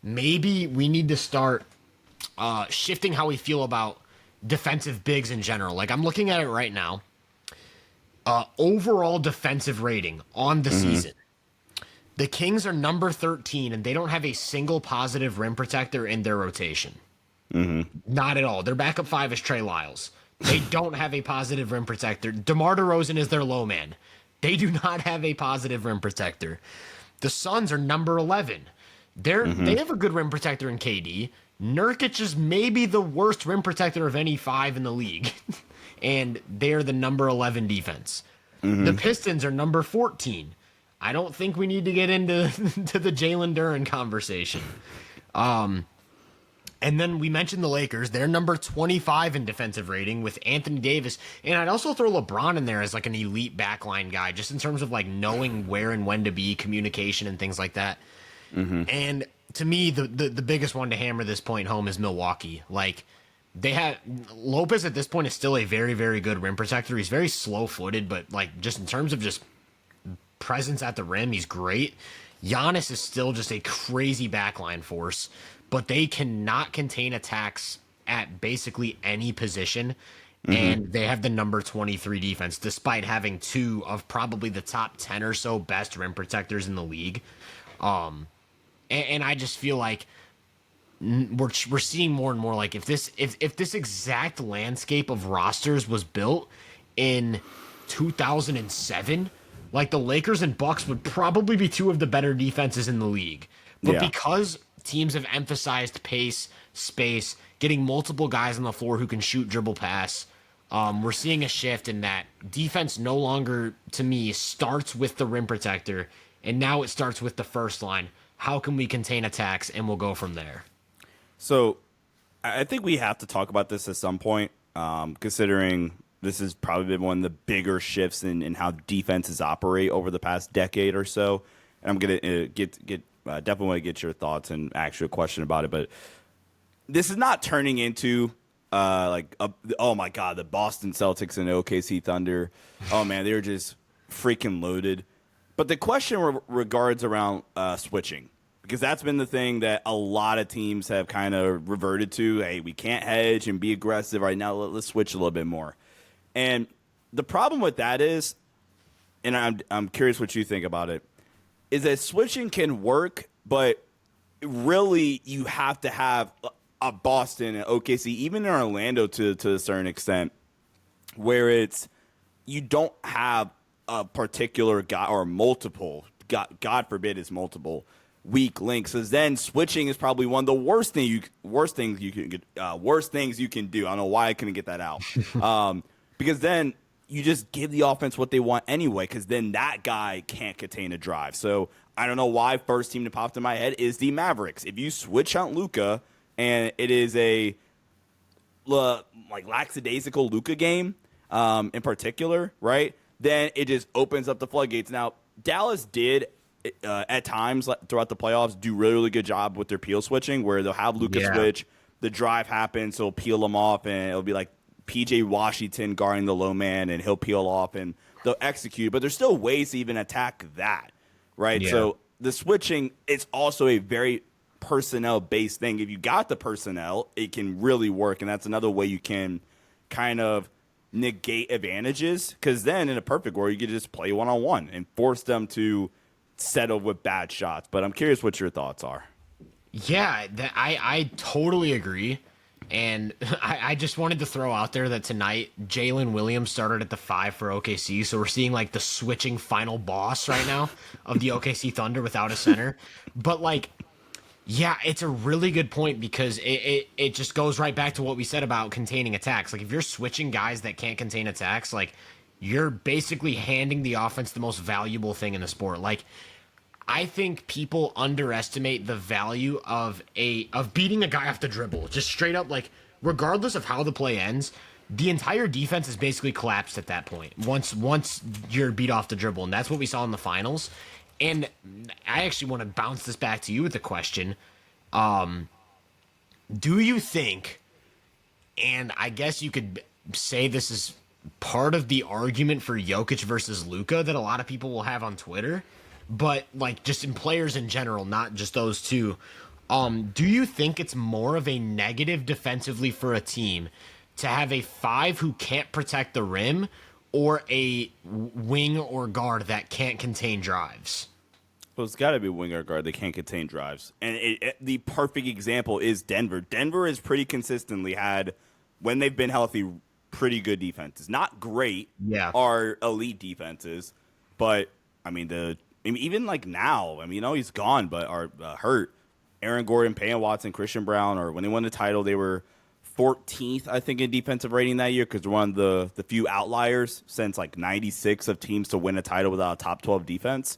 maybe we need to start shifting how we feel about defensive bigs in general. Like I'm looking at it right now. Overall defensive rating on the season. The Kings are number 13, and they don't have a single positive rim protector in their rotation. Not at all. Their backup 5 is Trey Lyles. They don't have a positive rim protector. DeMar DeRozan is their low man. They do not have a positive rim protector. The Suns are number 11. They have a good rim protector in KD. Nurkic is maybe the worst rim protector of any 5 in the league. and they're the number 11 defense. The Pistons are number 14. I don't think we need to get into to the Jalen Duren conversation. And then we mentioned the Lakers. They're number 25 in defensive rating with Anthony Davis. And I'd also throw LeBron in there as like an elite backline guy, just in terms of like knowing where and when to be, communication and things like that. And to me, the biggest one to hammer this point home is Milwaukee. Like, they have Lopez at this point is still a very, very good rim protector. He's very slow footed, but like just in terms of just presence at the rim, he's great. Giannis is still just a crazy backline force, but they cannot contain attacks at basically any position. And they have the number 23 defense, despite having two of probably the top 10 or so best rim protectors in the league. And I just feel like we're seeing more and more like if this exact landscape of rosters was built in 2007, like the Lakers and Bucks would probably be two of the better defenses in the league. But because teams have emphasized pace, space, getting multiple guys on the floor who can shoot, dribble, pass, we're seeing a shift in that defense no longer, to me, starts with the rim protector, and now it starts with the first line. How can we contain attacks, and we'll go from there. So I think we have to talk about this at some point, considering this has probably been one of the bigger shifts in how defenses operate over the past decade or so. And I'm going to definitely want to get your thoughts and ask you a question about it. But this is not turning into oh, my God, the Boston Celtics and OKC Thunder. Oh, man, they're just freaking loaded. But the question regards around switching. Because that's been the thing that a lot of teams have kind of reverted to. Hey, we can't hedge and be aggressive right now. Let's switch a little bit more. And the problem with that is, and I'm curious what you think about it, is that switching can work, but really you have to have a Boston and OKC, even in Orlando to a certain extent, where it's you don't have a particular guy or multiple, God forbid it's multiple, weak links. Because then switching is probably one of the worst things you can do. I don't know why I couldn't get that out. Because then you just give the offense what they want anyway, because then that guy can't contain a drive. So I don't know why first team that popped in my head is the Mavericks. If you switch out Luka and it is a lackadaisical Luka game in particular, right, then it just opens up the floodgates. Now, Dallas did at times throughout the playoffs do really, really good job with their peel switching, where they'll have Luka switch, the drive happens, so he'll peel them off, and it'll be like PJ Washington guarding the low man, and he'll peel off, and they'll execute. But there's still ways to even attack that, right? Yeah. So the switching, it's also a very personnel-based thing. If you got the personnel, it can really work, and that's another way you can kind of negate advantages, because then in a perfect world, you could just play one-on-one and force them to settle with bad shots. But I'm curious what your thoughts are. Yeah, I totally agree. And I just wanted to throw out there that tonight, Jalen Williams started at the 5 for OKC. So we're seeing like the switching final boss right now of the OKC Thunder without a center. But like, yeah, it's a really good point, because it just goes right back to what we said about containing attacks. Like if you're switching guys that can't contain attacks, like you're basically handing the offense the most valuable thing in the sport. Like, I think people underestimate the value of beating a guy off the dribble. Just straight up, like, regardless of how the play ends, the entire defense is basically collapsed at that point. Once you're beat off the dribble, and that's what we saw in the finals. And I actually want to bounce this back to you with a question. Do you think, and I guess you could say this is part of the argument for Jokic versus Luka that a lot of people will have on Twitter, but like just in players in general, not just those two, do you think it's more of a negative defensively for a team to have a 5 who can't protect the rim, or a wing or guard that can't contain drives? Well, it's got to be wing or guard that can't contain drives. And the perfect example is Denver. Denver has pretty consistently had, when they've been healthy, pretty good defenses. Not great, are elite defenses, but I mean even like now, I mean, he's gone, but are hurt. Aaron Gordon, Peyton Watson, Christian Brown, or when they won the title, they were 14th, I think, in defensive rating that year because they're one of the few outliers since like 96 of teams to win a title without a top 12 defense.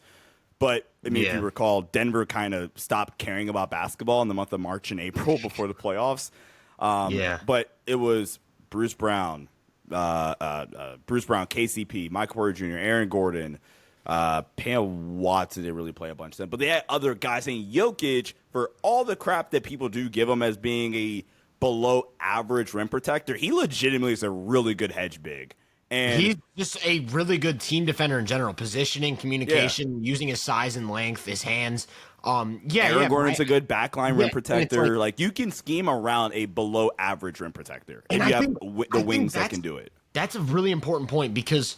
But, I mean, if you recall, Denver kind of stopped caring about basketball in the month of March and April before the playoffs. But it was Bruce Brown, KCP, Michael Porter Jr., Aaron Gordon, Pam Watson didn't really play a bunch of them. But they had other guys saying Jokic, for all the crap that people do give him as being a below average rim protector, he legitimately is a really good hedge big. And he's just a really good team defender in general. Positioning, communication, using his size and length, his hands. Aaron Gordon's a good backline rim protector. Like you can scheme around a below average rim protector if you have the wings that can do it. That's a really important point because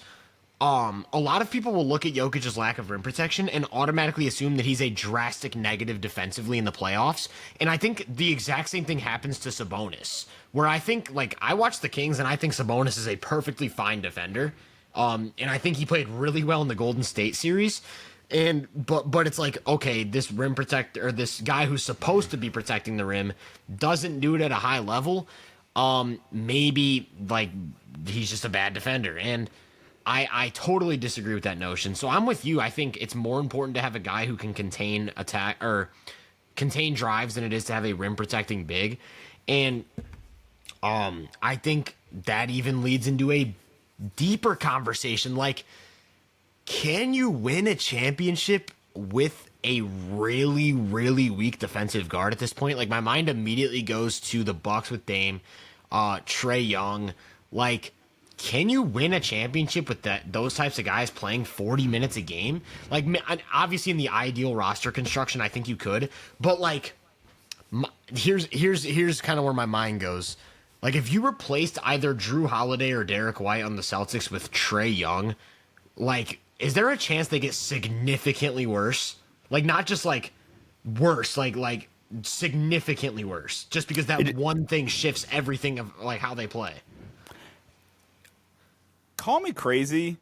a lot of people will look at Jokic's lack of rim protection and automatically assume that he's a drastic negative defensively in the playoffs. And I think the exact same thing happens to Sabonis, where I think, like, I watch the Kings and I think Sabonis is a perfectly fine defender. And I think he played really well in the Golden State series. But it's like, okay, this rim protector, or this guy who's supposed to be protecting the rim doesn't do it at a high level. Maybe like he's just a bad defender. And I totally disagree with that notion. So I'm with you. I think it's more important to have a guy who can contain attack or contain drives than it is to have a rim protecting big. And I think that even leads into a deeper conversation. Like, can you win a championship with a really, really weak defensive guard at this point? Like, my mind immediately goes to the Bucks with Dame, Trae Young. Like, can you win a championship with those types of guys playing 40 minutes a game? Like, obviously in the ideal roster construction, I think you could. But like, here's kind of where my mind goes. Like, if you replaced either Drew Holiday or Derek White on the Celtics with Trae Young, like, is there a chance they get significantly worse? Like, not just like worse, like significantly worse, just because that one thing shifts everything of like how they play. Call me crazy,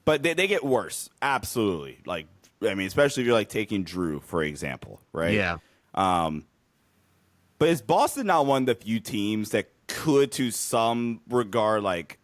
but they get worse. Absolutely. Like, I mean, especially if you're like taking Drew, for example, right? Yeah. But is Boston not one of the few teams that could, to some regard, like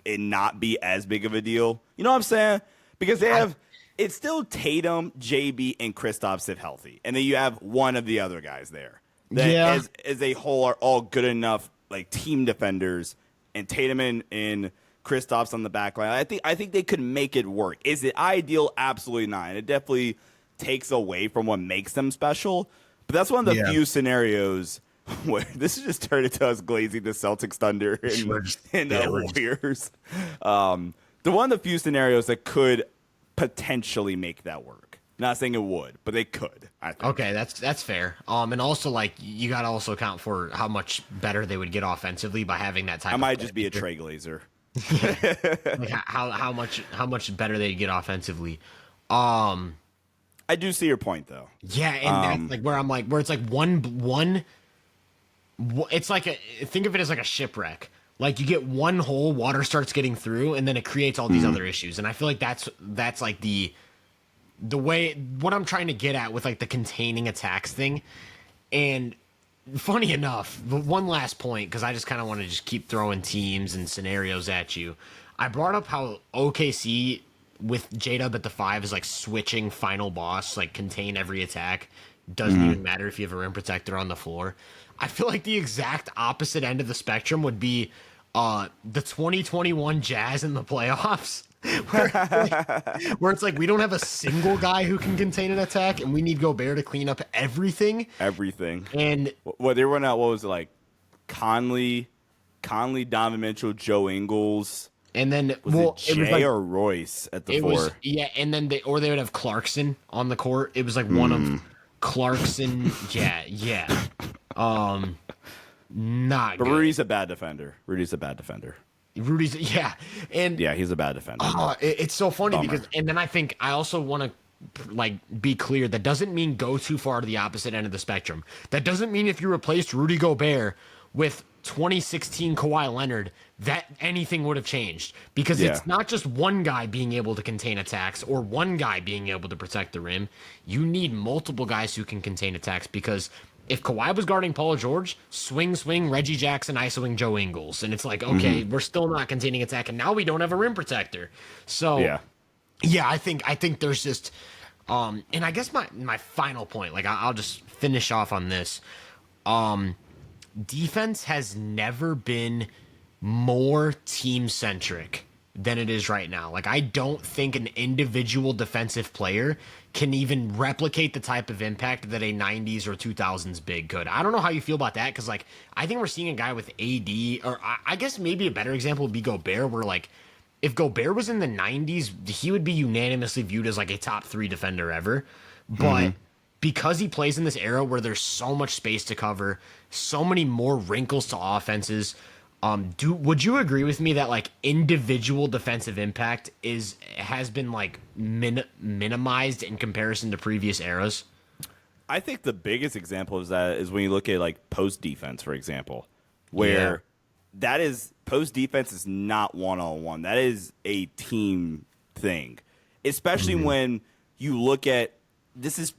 it not be as big of a deal? You know what I'm saying? Because they have it's still Tatum, JB, and Kristaps if healthy, and then you have one of the other guys there that as a whole are all good enough like team defenders. And Tatum and Kristaps on the back line. I think they could make it work. Is it ideal? Absolutely not. And it definitely takes away from what makes them special. But that's one of the few scenarios where this is just turned into us glazing the Celtics, Thunder, and Warriors. The one of the few scenarios that could potentially make that work. Not saying it would, but they could. I think. Okay, that's fair. And also, like, you got to also account for how much better they would get offensively by having that type. I might just be a Trailblazer. Like how much better they get offensively. I do see your point though. Yeah, and that's like where it's like one. It's like think of it as like a shipwreck. Like, you get one hole, water starts getting through, and then it creates all these other issues. And I feel like that's like the way, what I'm trying to get at with like the containing attacks thing. And funny enough, one last point, because I just kind of want to just keep throwing teams and scenarios at you. I brought up how OKC with J-Dub at the 5 is like switching final boss, like contain every attack. Doesn't even matter if you have a rim protector on the floor. I feel like the exact opposite end of the spectrum would be the 2021 Jazz in the playoffs. where it's like we don't have a single guy who can contain an attack, and we need Gobert to clean up everything. And they run out. What was it like? Conley, Donovan Mitchell, Joe Ingles, and then it was like, or Royce at the 4. And then they would have Clarkson on the court. It was like one of Clarkson. Not. But good. Rudy's a bad defender. And he's a bad defender. It's so funny because, and then I also want to like be clear, that doesn't mean go too far to the opposite end of the spectrum. That doesn't mean if you replaced Rudy Gobert with 2016 Kawhi Leonard that anything would have changed, because it's not just one guy being able to contain attacks or one guy being able to protect the rim. You need multiple guys who can contain attacks, because if Kawhi was guarding Paul George, swing, Reggie Jackson, isoing Joe Ingles. And it's like, okay, we're still not containing attack, and now we don't have a rim protector. So, yeah, I think there's just, and I guess my final point, like I'll just finish off on this. Defense has never been more team-centric than it is right now. Like, I don't think an individual defensive player can even replicate the type of impact that a 90s or 2000s big could. I don't know how you feel about that, because, like, I think we're seeing a guy with AD, or I guess maybe a better example would be Gobert, where, like, if Gobert was in the 90s, he would be unanimously viewed as, like, a top 3 defender ever. But because he plays in this era where there's so much space to cover, so many more wrinkles to offenses, would you agree with me that like individual defensive impact has been like minimized in comparison to previous eras? I think the biggest example of that is when you look at like post defense, for example, where that is post defense is not one-on-one. That is a team thing, especially when you look at this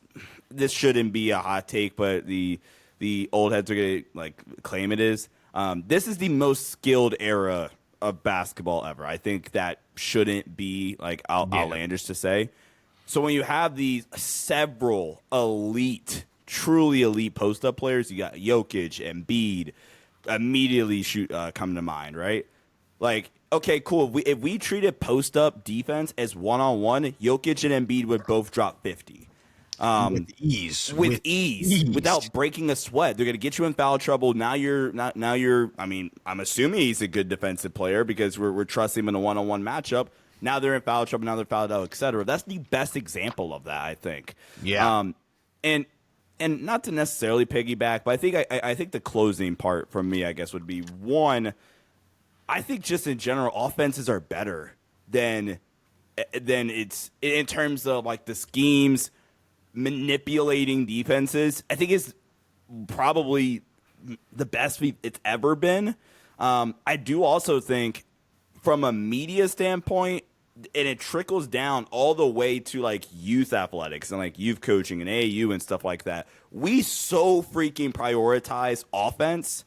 shouldn't be a hot take, but the old heads are gonna like claim it is. This is the most skilled era of basketball ever. I think that shouldn't be like outlandish to say. So when you have these several elite, truly elite post-up players, you got Jokic and Embiid immediately come to mind, right? Like, okay, cool. If we treated post-up defense as one-on-one, Jokic and Embiid would both drop 50. With ease, without breaking a sweat. They're going to get you in foul trouble. Now you're. I mean, I'm assuming he's a good defensive player because we're trusting him in a one-on-one matchup. Now they're in foul trouble. Now they're fouled out, etc. That's the best example of that, I think. Yeah. And not to necessarily piggyback, but I think the closing part from me, I guess, would be one. I think just in general, offenses are better than it's in terms of like the schemes. Manipulating defenses, I think, is probably the best it's ever been. I do also think from a media standpoint, and it trickles down all the way to like youth athletics and like youth coaching and AAU and stuff like that. We so freaking prioritize offense,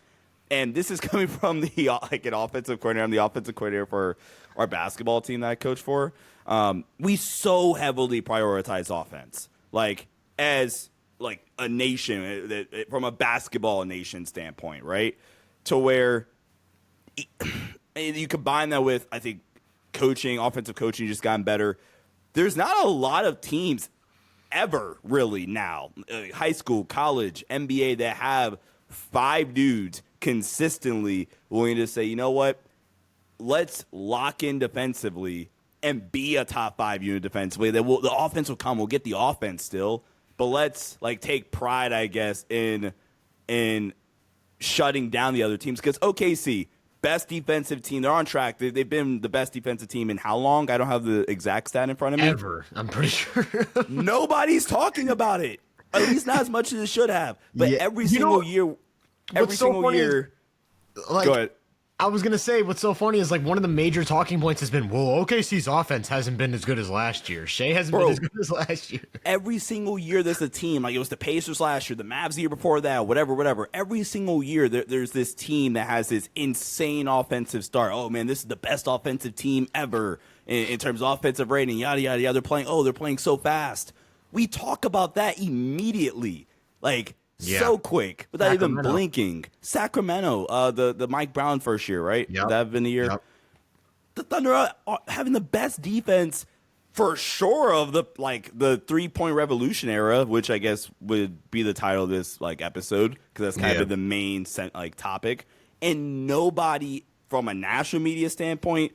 and this is coming from the like an offensive coordinator. I'm the offensive coordinator for our basketball team that I coach for. We so heavily prioritize offense. Like, as like a nation, from a basketball nation standpoint, right? To where you combine that with, I think, coaching, offensive coaching just gotten better. There's not a lot of teams ever really now, high school, college, NBA, that have 5 dudes consistently willing to say, you know what, let's lock in defensively and be a top 5 unit defensively. The offense will come. We'll get the offense still, but let's like take pride, I guess, in shutting down the other teams. Because OKC, best defensive team, they're on track. They've been the best defensive team in how long? I don't have the exact stat in front of me. Ever, I'm pretty sure. Nobody's talking about it. At least not as much as it should have. But every single year, go ahead. I was going to say, what's so funny is, like, one of the major talking points has been, well, OKC's offense hasn't been as good as last year. Shea hasn't been as good as last year. Every single year there's a team. Like, it was the Pacers last year, the Mavs the year before that, whatever. Every single year there's this team that has this insane offensive start. Oh, man, this is the best offensive team ever in terms of offensive rating, yada, yada, yada. They're playing so fast. We talk about that immediately. Like, so quick, without even blinking. Sacramento, the Mike Brown first year, right? Yep. That been the year. Yep. The Thunder are having the best defense for sure of the 3-point revolution era, which I guess would be the title of this like episode because that's kind of the main topic. And nobody from a national media standpoint,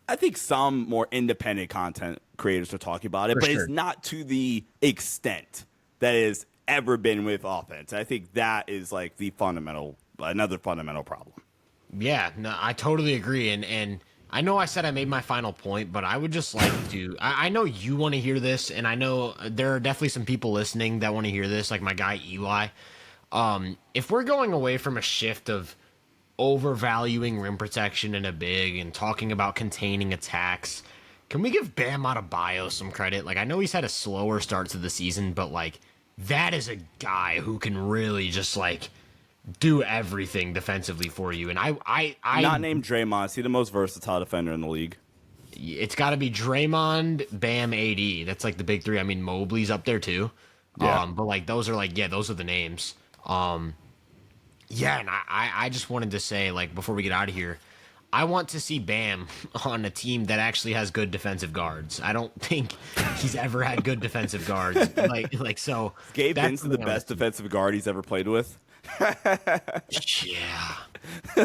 I think some more independent content creators are talking about it, it's not to the extent that is ever been with offense. I think that is like another fundamental problem. Yeah, no, I totally agree. And I know I said I made my final point, but I would just like to, I know you want to hear this, and I know there are definitely some people listening that want to hear this, like my guy Eli. If we're going away from a shift of overvaluing rim protection in a big and talking about containing attacks, can we give Bam Adebayo some credit? Like, I know he's had a slower start to the season, but like, that is a guy who can really just like do everything defensively for you. And I Not named Draymond. Is he the most versatile defender in the league? it's got to be Draymond, Bam, AD. That's like the big three. I mean, Mobley's up there too. Yeah. But like those are like, yeah, those are the names. Yeah, and I just wanted to say, like, before we get out of here, I want to see Bam on a team that actually has good defensive guards. I don't think he's ever had good defensive guards. Like so. Gabe that's Vincent the something I best defensive guard he's ever played with? Yeah.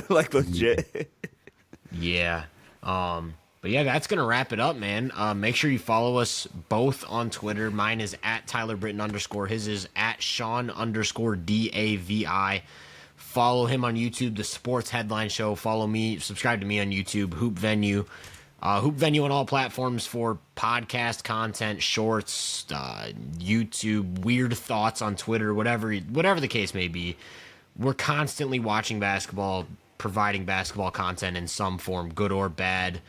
Like legit. Yeah. But yeah, that's gonna wrap it up, man. Make sure you follow us both on Twitter. Mine is at Tyler Britton _. His is at Sean _DAVI. Follow him on YouTube, the Sports Headline Show. Follow me, subscribe to me on YouTube, Hoop Venue. Hoop Venue on all platforms for podcast content, shorts, YouTube, weird thoughts on Twitter, whatever the case may be. We're constantly watching basketball, providing basketball content in some form, good or bad,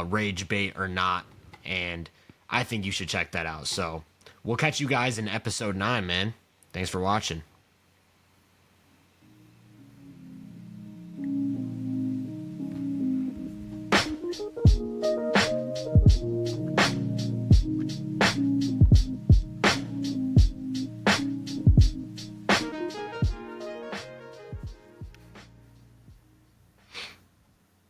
rage bait or not, and I think you should check that out. So we'll catch you guys in episode 9, man. Thanks for watching.